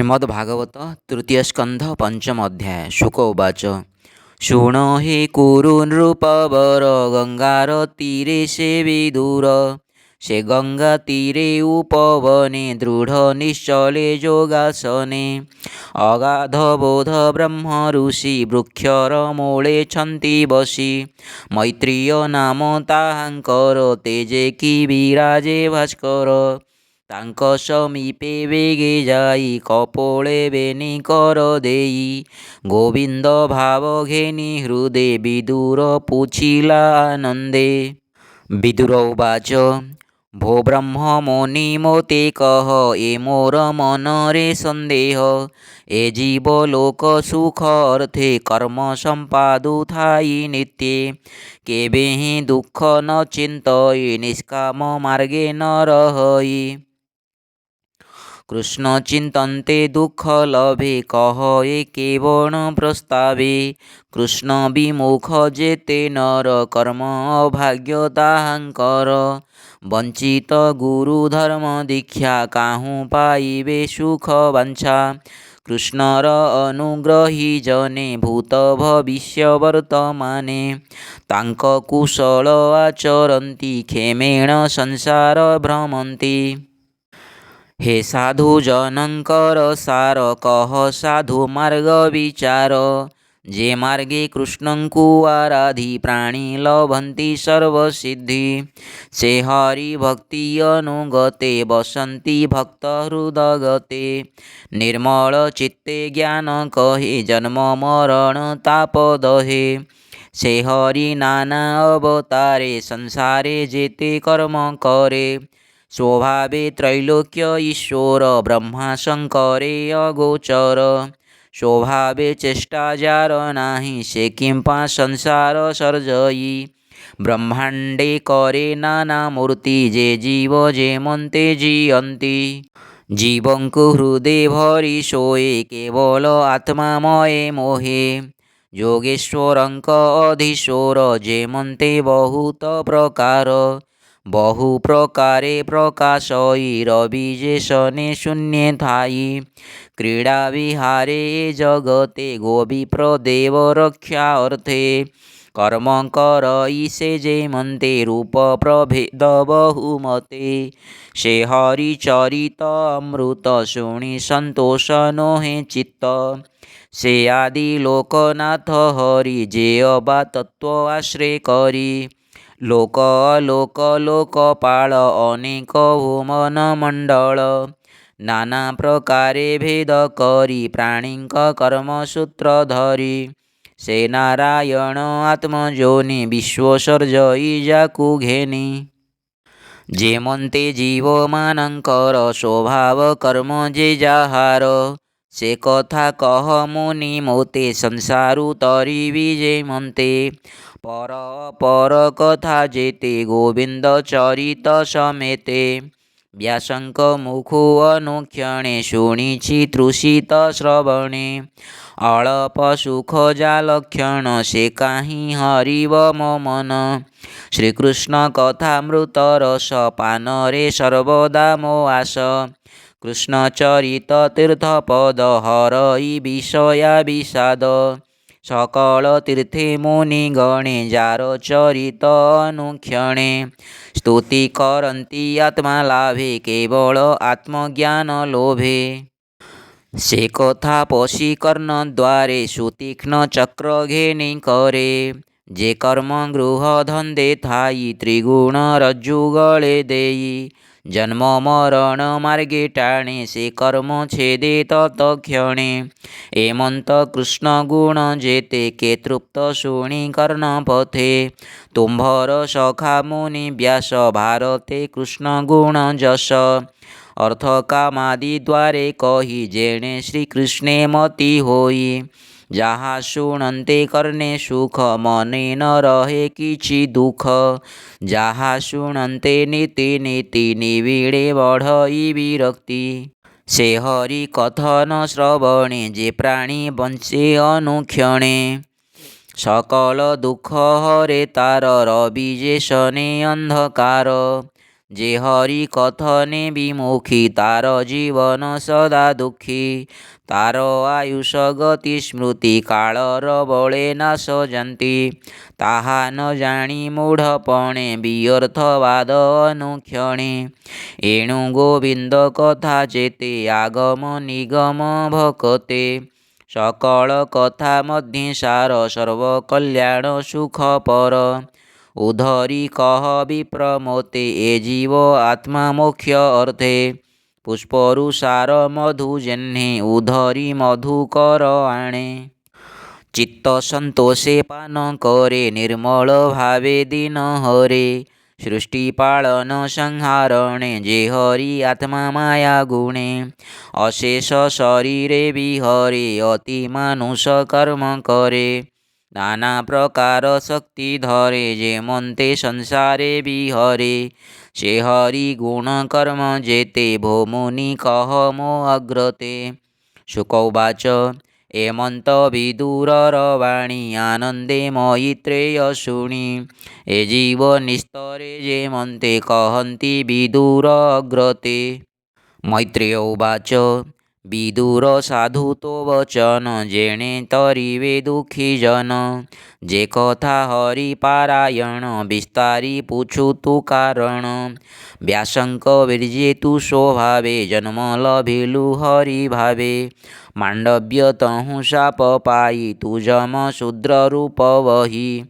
श्रीमद्भागवत तृतीय स्कंध पंचम अध्याय शुक उवाच। शृण हे कुरु नृपवर गंगार तीरे से विदुर। से गंगा तीरे उपवने दृढ़ निश्चले योगासने। अगाध बोध ब्रह्म ऋषि वृक्षर मूले छन्ति बसी। मैत्रेय नाम ताहांकर तेजे कि विराजे भास्कर। तांक समीपे वेगे जाई कपोळे बेनी कर देई। गोविंद भाव घेनी हृदे विदुर पुछिला आनंदे। विदुर उवाच भो ब्रह्म मुनि मोते कह ए मोर मनरे संदेह। ए जीव लोक सुख अर्थे कर्म संपादु थाई नित्ये। केबे ही दुख न चिंतई निष्काम मार्गे न रहई। कृष्ण चिंतन्ते दुख लभे कह ए केवल प्रस्तावे। कृष्ण विमुख जेते नर कर्म अभाग्य ताहांकर। वंचित गुरु धर्म दीक्षा काहू पाइबे सुख वांछा। कृष्णर अनुग्रही जने भूत भविष्य वर्तमाने। तांक कुशल आचरन्ति खेमेण संसार भ्रमन्ति। हे साधु जनंकर सार कह साधु मार्ग विचार। जे मार्गे कृष्णंकु आराधि प्राणी लभन्ति सर्वसिद्धि। से हरि भक्ति अनुगते बसन्ति भक्त हृदगते। निर्मल चित्ते ज्ञान कहे जन्म मरण ताप दहे। से हरि नाना अवतारे संसारे जेते कर्म करे। स्वभावे त्रैलोक्य ईश्वर ब्रह्मा शंकरे अगोचर। स्वभावे चेष्टा जार नाही से किंपा संसार सर्जई। ब्रह्मांडे करे नाना मूर्ति जे जीव जे मन्ते जियन्ति। जीवंकु हृदे भरी सोए केवल आत्मामये मोहे। योगेश्वरंक अधीश्वर जे मन्ते बहुत प्रकार। बहु प्रकारे प्रकाशई रवि जे शने शून्ये थाई। क्रीडा विहारे जगते गोविप्र देव रक्षा अर्थे। कर्म करई से जे मन्ते रूप प्रभेद बहुमते। से हरि चरित अमृत शुणि संतोष नोहे चित्त। से आदि लोकनाथ हरि जे अबा तत्व आश्रय करी। लोक अलोक लोकपाल अनेक भुवन मंडल। नाना प्रकारे भेद करी प्राणींक कर्म सूत्र धरी। से नारायण आत्मजोनि विश्व सर्जई जाकु घेनी। जे मन्ते जीव मानंकर स्वभाव कर्म जे जाहार। से कथा कह मुनि मोते संसारु तरिबी जे मन्ते। पर पर कथा जेते गोविंद चरित समेते। व्यासंक मुखु अनुक्षणे शुणिछि तृषित श्रवणे। अळप सुख जालक्षण से काहि हरिव मो मन। श्रीकृष्ण कथामृत रस पानरे सर्वदा मो आस। कृष्ण चरित तीर्थपद हरई विषया विषाद। सकल तीर्थे मुनि गणे जार चरित अनुक्षणे। स्तुति करन्ति आत्मा लाभे केवल आत्मज्ञान लोभे। से कथा पशी कर्ण द्वारे सुतीक्ष्ण चक्र घेनी करे। जे कर्म गृह धंदे थाई त्रिगुण रज्जु गळे देई। जन्म मरण मार्गे टाणे से कर्म छेदे तत्क्षणे। एमंत कृष्ण गुण जेते के तृप्त शुणी कर्ण पथे। तुम्भर सखा मुनि व्यास भारते कृष्ण गुण जस। अर्थ कामादि द्वारे कही जेणे श्री कृष्णे मति होई। जहा शुणन्ते कर्णे सुख मने न रहे किछि दुख। जहा शुणन्ते नीति नीति निविड़े बढ़ई विरक्ति। से हरि कथन श्रवणे जे प्राणी बंचे अनुक्षणे। सकल दुख हरे तार रवि जे शने अंधकार। ଯେ ହରି କଥନେ ବିମୁଖୀ ତାର ଜୀବନ ସଦା ଦୁଃଖୀ। ତାର ଆୟୁଷ ଗତି ସ୍ମୃତି କାଳର ବଳେ ନାଶ ଯାନ୍ତି। ତାହା ନ ଜାଣି ମୂଢ଼ପଣେ ବିୟର୍ଥବାଦ ଅନୁକ୍ଷଣେ। ଏଣୁ ଗୋବିନ୍ଦ କଥା ଯେତେ ଆଗମ ନିଗମ ଭକତେ। ସକଳ କଥା ମଧ୍ୟ ସାର ସର୍ବ କଲ୍ୟାଣ ସୁଖ ପର। ଉଧରି କହ ବିପ୍ର ମୋତେ ଏ ଜୀବ ଆତ୍ମା ମୋକ୍ଷ ଅର୍ଥେ। ପୁଷ୍ପରୁ ସାର ମଧୁ ଯେହ୍ନେ ଉଧରି ମଧୁ କର ଆଣେ। ଚିତ୍ତ ସନ୍ତୋଷେ ପାନ କରେ ନିର୍ମଳ ଭାବେ ଦିନ ହରେ। ସୃଷ୍ଟି ପାଳନ ସଂହାରଣେ ଯେ ହରି ଆତ୍ମା ମାୟା ଗୁଣେ। ଅଶେଷ ଶରୀରେ ବିହରେ ଅତି ମାନୁଷ କର୍ମ କରେ। ନାନା ପ୍ରକାର ଶକ୍ତି ଧରେ ଯେ ମନ୍ତେ ସଂସାରେ ବିହରେ। ସେ ହରି ଗୁଣ କର୍ମ ଯେତେ ଭୋମୁନି କହ ମୋ ଅଗ୍ରତେ। ଶୁକ ଉବାଚ ଏମନ୍ତ ବିଦୁରର ବାଣୀ ଆନନ୍ଦେ ମୈତ୍ରେୟ ଶୁଣି। ଏ ଜୀବ ନିସ୍ତରେ ଯେ ମନ୍ତେ କହନ୍ତି ବିଦୁର ଅଗ୍ରତେ। ମୈତ୍ରେୟ ଉବାଚ ବିଦୁର ସାଧୁ ତୋ ବଚନ ଯେଣେ ତରିବେ ଦୁଃଖୀ ଜନ। ଯେ କଥା ହରି ପାରାୟଣ ବିସ୍ତାରି ପୁଛୁ ତୁ କାରଣ। ବ୍ୟାସଙ୍କ ବୀର୍ଯ୍ୟେ ତୁ ସ୍ୱଭାବେ ଜନ୍ମ ଲଭିଲୁ ହରି ଭାବେ। ମାଣ୍ଡବ୍ୟ ତହୁଁ ଶାପ ପାଇ ତୁ ଯମ ଶୂଦ୍ର ରୂପ ବହି।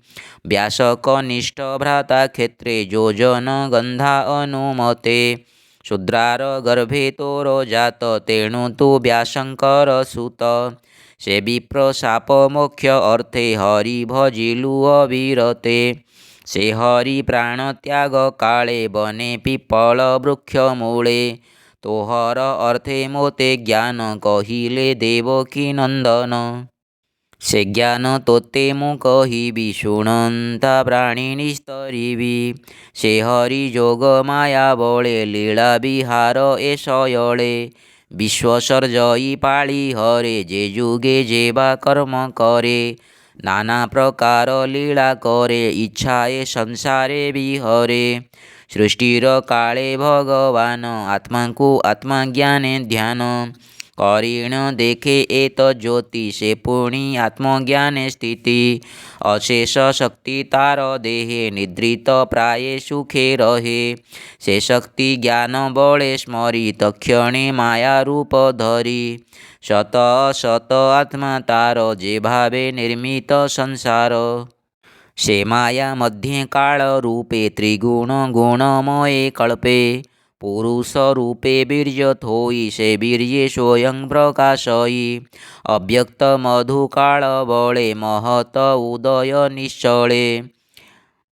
ବ୍ୟାସ କନିଷ୍ଠ ଭ୍ରାତା କ୍ଷେତ୍ରେ ଯୋଜନ ଗନ୍ଧା ଅନୁମତେ। ଶୂଦ୍ରାର ଗର୍ଭେ ତୋର ଜାତ ତେଣୁ ତୁ ବ୍ୟାସଙ୍କର ସୁତ। ସେ ବିପ୍ର ଶାପ ମୋକ୍ଷ ଅର୍ଥେ ହରି ଭଜିଲୁ ଅବିରତେ। ସେ ହରି ପ୍ରାଣ ତ୍ୟାଗ କାଳେ ବନେ ପିପଳ ବୃକ୍ଷ ମୂଳେ। ତୋହର ଅର୍ଥେ ମୋତେ ଜ୍ଞାନ କହିଲେ ଦେବକୀ ନନ୍ଦନ। ସେ ଜ୍ଞାନ ତୋତେ ମୁଁ କହିବି ଶୁଣନ୍ତା ପ୍ରାଣୀ ନିସ୍ତରିବି। ସେ ହରି ଯୋଗ ମାୟା ବଳେ ଲୀଳା ବିହାର ଏ ଶୟଳେ। ବିଶ୍ୱ ସର୍ଜଇ ପାଳି ହରେ ଯେ ଯୁଗେ ଯେ ବା କର୍ମ କରେ। ନାନା ପ୍ରକାର ଲୀଳା କରେ ଇଚ୍ଛା ଏ ସଂସାରେ ବିହରେ। ସୃଷ୍ଟିର କାଳେ ଭଗବାନ ଆତ୍ମାକୁ ଆତ୍ମା ଜ୍ଞାନେ ଧ୍ୟାନ। କରିଣ ଦେଖେ ଏତ ଜ୍ୟୋତି ସେ ପୁଣି ଆତ୍ମଜ୍ଞାନେ ସ୍ଥିତି। ଅଶେଷ ଶକ୍ତି ତାର ଦେହେ ନିଦ୍ରିତ ପ୍ରାୟେ ସୁଖେ ରହେ। ସେ ଶକ୍ତି ଜ୍ଞାନ ବଳେ ସ୍ମରି ତକ୍ଷଣେ ମାୟା ରୂପ ଧରି। ସତ ଅସତ ଆତ୍ମା ତାର ଯେ ଭାବେ ନିର୍ମିତ ସଂସାର। ସେ ମାୟା ମଧ୍ୟେ କାଳ ରୂପେ ତ୍ରିଗୁଣ ଗୁଣମୟେ କଳ୍ପେ। ପୁରୁଷ ରୂପେ ବୀର୍ଯ୍ୟ ଥୋଇ ସେ ବୀର୍ଯ୍ୟେ ସ୍ୱୟଂ ପ୍ରକାଶଇ। ଅବ୍ୟକ୍ତ ମଧୁ କାଳ ବଳେ ମହତ ଉଦୟ ନିଶ୍ଚଳେ।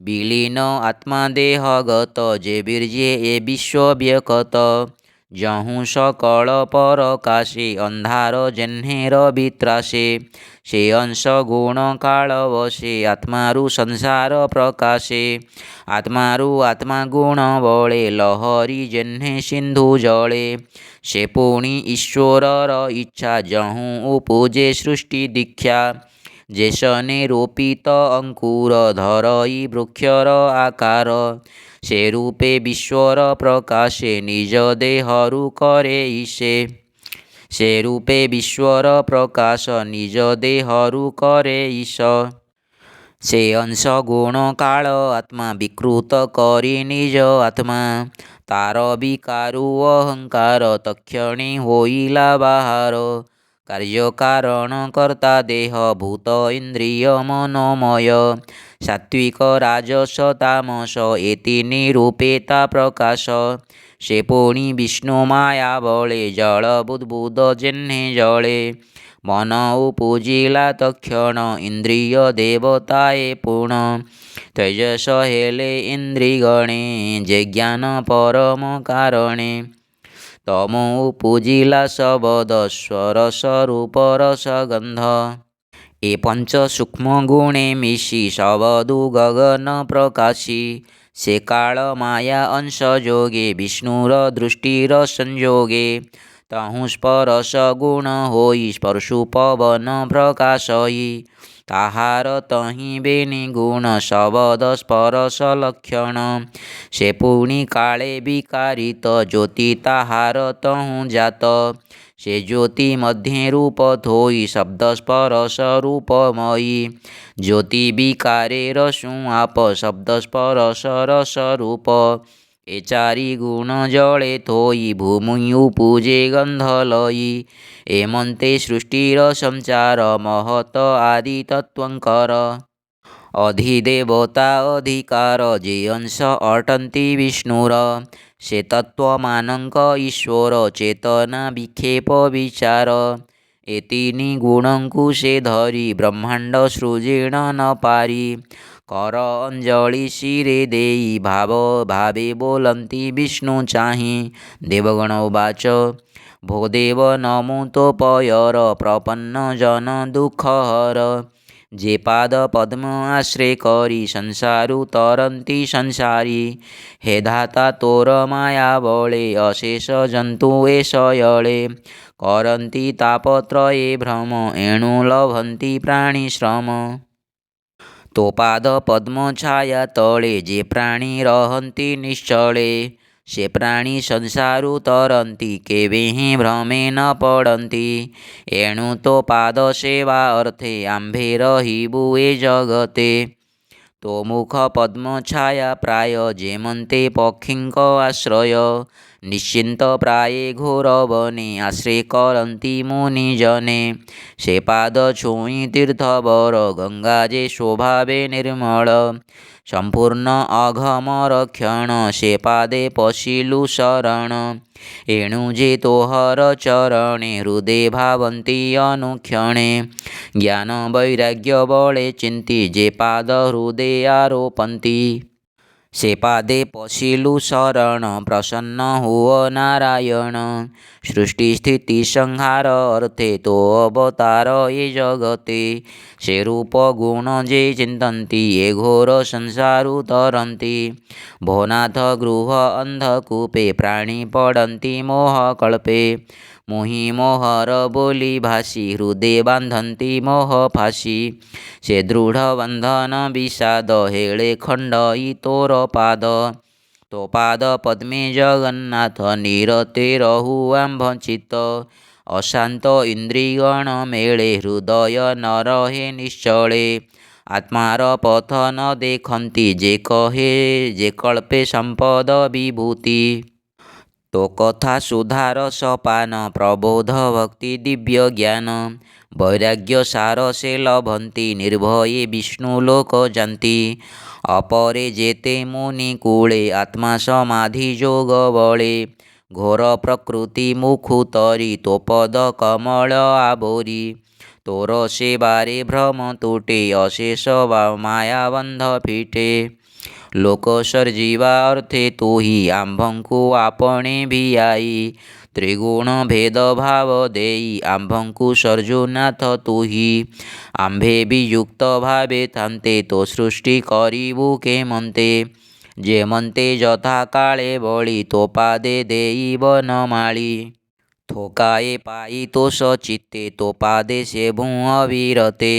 ବିଲୀନ ଆତ୍ମା ଦେହଗତ ଯେ ବୀର୍ଯ୍ୟେ ଏ ବିଶ୍ୱ ବ୍ୟକତ। ଯହୁଁ ସକଳ ପରକାଶେ ଅନ୍ଧାର ଯେହ୍ନେ ରବି ତ୍ରାସେ। ସେ ଅଂଶ ଗୁଣ କାଳ ବସେ ଆତ୍ମାରୁ ସଂସାର ପ୍ରକାଶେ। ଆତ୍ମାରୁ ଆତ୍ମା ଗୁଣ ବଳେ ଲହରୀ ଯେହ୍ନେ ସିନ୍ଧୁ ଜଳେ। ସେ ପୁଣି ଈଶ୍ୱରର ଇଚ୍ଛା ଯହୁଁ ଉପୁଜେ ସୃଷ୍ଟି ଦୀକ୍ଷା। ଯେ ସନେ ରୋପିତ ଅଙ୍କୁର ଧରଇ ବୃକ୍ଷର ଆକାର। ସେ ରୂପେ ବିଶ୍ୱର ପ୍ରକାଶେ ନିଜ ଦେହରୁ କରେ ଈଶେ। ସେ ରୂପେ ବିଶ୍ୱର ପ୍ରକାଶ ନିଜ ଦେହରୁ କରେ ଈଶ। ସେ ଅଂଶ ଗୁଣ କାଳ ଆତ୍ମା ବିକୃତ କରି ନିଜ ଆତ୍ମା। ତାର ବିକାରୁ ଅହଙ୍କାର ତକ୍ଷଣେ ହୋଇଲା ବାହାର। କାର୍ଯ୍ୟ କାରଣ କର୍ତ୍ତା ଦେହ ଭୂତ ଇନ୍ଦ୍ରିୟ ମନୋମୟ। ସାତ୍ୱିକ ରାଜସ ତାମସ ଏ ତିନି ରୂପେ ତା ପ୍ରକାଶ। ସେ ପୁଣି ବିଷ୍ଣୁ ମାୟା ବଳେ ଜଳ ବୁଦ୍ବୁଦ ଯେହ୍ନେ ଜଳେ। ମନ ଉପୁଜିଲା ତକ୍ଷଣ ଇନ୍ଦ୍ରିୟ ଦେବତାଏ ପୁଣ। ତେଜସ ହେଲେ ଇନ୍ଦ୍ରିଗଣେ ଯେ ଜ୍ଞାନ ପରମ କାରଣେ। ତମୋ ଉପୁଜିଲା ଶବଦ ସ୍ୱରସ ରୂପ ରସ ଗନ୍ଧ। ଏ ପଞ୍ଚ ସୂକ୍ଷ୍ମ ଗୁଣେ ମିଶି ଶବଦୁ ଗଗନ ପ୍ରକାଶୀ। ସେ କାଳ ମାୟା ଅଂଶ ଯୋଗେ ବିଷ୍ଣୁର ଦୃଷ୍ଟିର ସଂଯୋଗେ। तहुँ स्परस गुण होई स्पर्शु पवन प्रकाशई। ताहार तहीं बेनि गुण शबद स्परस लक्षण। से पुणी काले विकारित ज्योति ताहार तहुँ जात। से ज्योति मध्ये रूप थोई शब्द स्परस रूपमयी। ज्योति विकारे रसु आप शब्द स्परस रस रूप। ए चारि गुण जळे थोई भूमि उपजे गंधलयी। एमंते सृष्टिर संचार महत आदि तत्वंकर। अधिदेवता अधिकार जे अंश अटंती विष्णुर। से तत्वमानंक ईश्वर चेतना विक्षेप विचार। ए तीनि गुणंकु से धरी ब्रह्मांड सृजेण न पारी। कर अंजलि शिरे देई भाव भावे बोलंती विष्णु चाहि। देवगण उवाच भो देव नमोतोपयर प्रपन्न जन दुःखहर। जे पाद पद्म आश्रय करी संसारु तरंती संसारी। हे धाता तोर माया बळे अशेष जंतु एषयळे। करंती तापत्रये भ्रम एणु लभंती प्राणी श्रम। तो पाद पद्म छाया तळे जे प्राणी रहंती निश्चळे। से प्राणी संसारु तरंती केवेहि भ्रमे न पडंती। एणु तो पाद सेवा अर्थे आंभे रहिबु ए जगते। तो मुख पद्म छाया प्राय जेमंते पक्षींक आश्रय। निश्चिंत प्राये घोर बने आश्रय करंती मुनिजने। से पाद छुई तीर्थवर गंगा जे शोभावे निर्मल। संपूर्ण अघम रक्षण से पादे पशिलु शरण। एणु जे तोहर चरणे हृदय भावंती अनुक्षणे। ज्ञान वैराग्य बळे चिंती जे पाद हृदय आरोपंती। से पादे पशिलु शरण प्रसन्न हुओ नारायण। सृष्टि स्थिति संहार अर्थे तो अवतार ये जगते। से रूप गुण जे चिंतन्ति ये घोर संसारु तरंती। भोनाथ गृह अंधकूपे प्राणी पडंती मोह कल्पे। मोहि मोहर बोली भासी हृदय बांधंती मोह फासी। से दृढ बंधन विषाद हेळे खंडई तोर पाद। तो पाद पद्मे जगन्नाथ निरते रहु आंभचित। अशांत इंद्रियगण मेळे हृदय न रहे निश्चळे। आत्मार पथ न देखंती जे कहे जे कल्पे संपद विभूति। तो कथा सुधार सपान प्रबोध भक्ति दिव्य ज्ञान। वैराग्य सार से लभंती निर्भये विष्णु लोक जान्ति। अपरे जेते मुनि कूले आत्मा समाधि जोग बळे। घोर प्रकृति मुखु तरी तो पद कमल आबोरी। तोर सेवारे भ्रम तुटे अशेष माया बंध फिटे। लोक सर्जीवा अर्थे तोहि आंभंकु आपणे भियाई। त्रिगुण भेद भाव देई आंभंकु सर्जुनाथ तुहि। आंभे वियुक्त भावे थान्ते तो सृष्टि करिबु केमंते। जेमंते यथा काळे बळी तो पादे देई बनमाळी। थोकाए पाई तो सचित्ते तो पादे सेभु अविरते।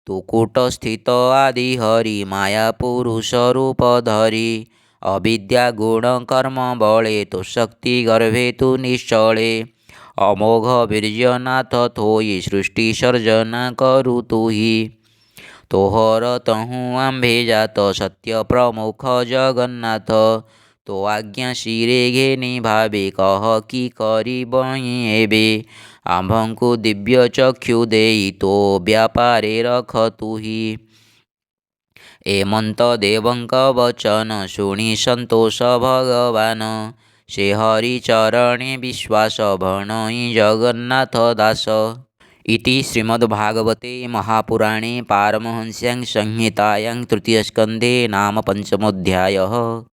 तू कूट स्थित आदि हरि माया पुरुष रूप धरी। अविद्या गुण कर्म बळे तो शक्ति गर्भे तू निश्चळे। अमोघ वीर्यनाथ थोई सृष्टि सर्जना करु तुहि। तोहर तहुँ आंभे जात सत्य प्रमुख जगन्नाथ। तो आज्ञा शिरे घेनि भावे कह कि करिबहि एबे। आंभंकु दिव्य चक्षु देई तो व्यापारे रख तुहि। एमंत देवंक वचन शुणि संतोष भगवान। से हरि चरणे विश्वास भणई जगन्नाथ दास। इति श्रीमद्भागवते महापुराणे पारमहंस्यां संहितायां तृतीयस्कन्धे नाम पंचमोऽध्यायः।